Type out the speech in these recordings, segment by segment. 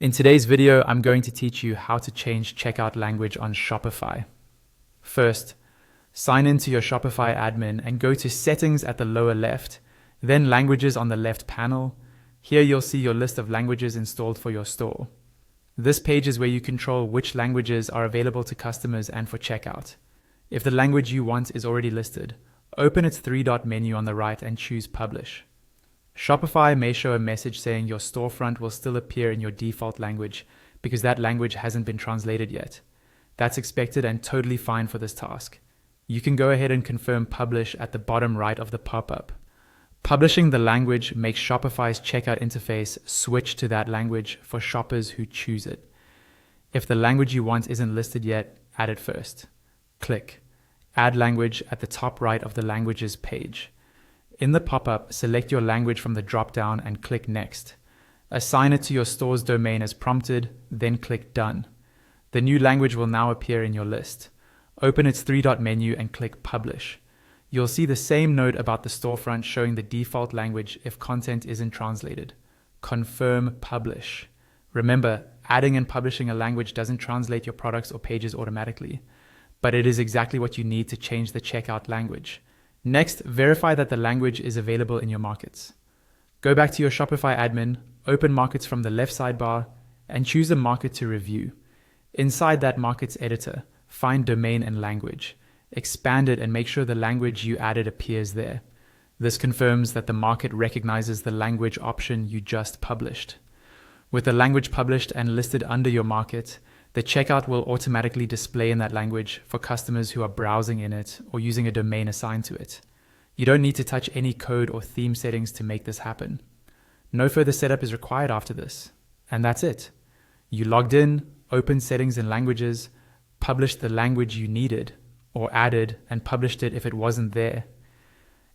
In today's video, I'm going to teach you how to change checkout language on Shopify. First, sign into your Shopify admin and go to Settings at the lower left, then Languages on the left panel. Here you'll see your list of languages installed for your store. This page is where you control which languages are available to customers and for checkout. If the language you want is already listed, open its three-dot menu on the right and choose Publish. Shopify may show a message saying your storefront will still appear in your default language because that language hasn't been translated yet. That's expected and totally fine for this task. You can go ahead and confirm Publish at the bottom right of the pop-up. Publishing the language makes Shopify's checkout interface switch to that language for shoppers who choose it. If the language you want isn't listed yet, add it first. Click Add Language at the top right of the Languages page. In the pop-up, select your language from the drop-down and click Next. Assign it to your store's domain as prompted, then click Done. The new language will now appear in your list. Open its three-dot menu and click Publish. You'll see the same note about the storefront showing the default language if content isn't translated. Confirm Publish. Remember, adding and publishing a language doesn't translate your products or pages automatically, but it is exactly what you need to change the checkout language. Next, verify that the language is available in your markets. Go back to your Shopify admin, open Markets from the left sidebar, and choose a market to review. Inside that market's editor, find Domain and Language. Expand it and make sure the language you added appears there. This confirms that the market recognizes the language option you just published. With the language published and listed under your market, the checkout will automatically display in that language for customers who are browsing in it or using a domain assigned to it. You don't need to touch any code or theme settings to make this happen. No further setup is required after this. And that's it. You logged in, opened Settings and Languages, published the language you needed, or added and published it if it wasn't there,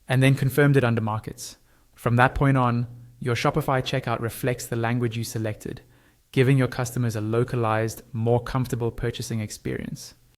and then confirmed it under Markets. From that point on, your Shopify checkout reflects the language you selected, giving your customers a localized, more comfortable purchasing experience.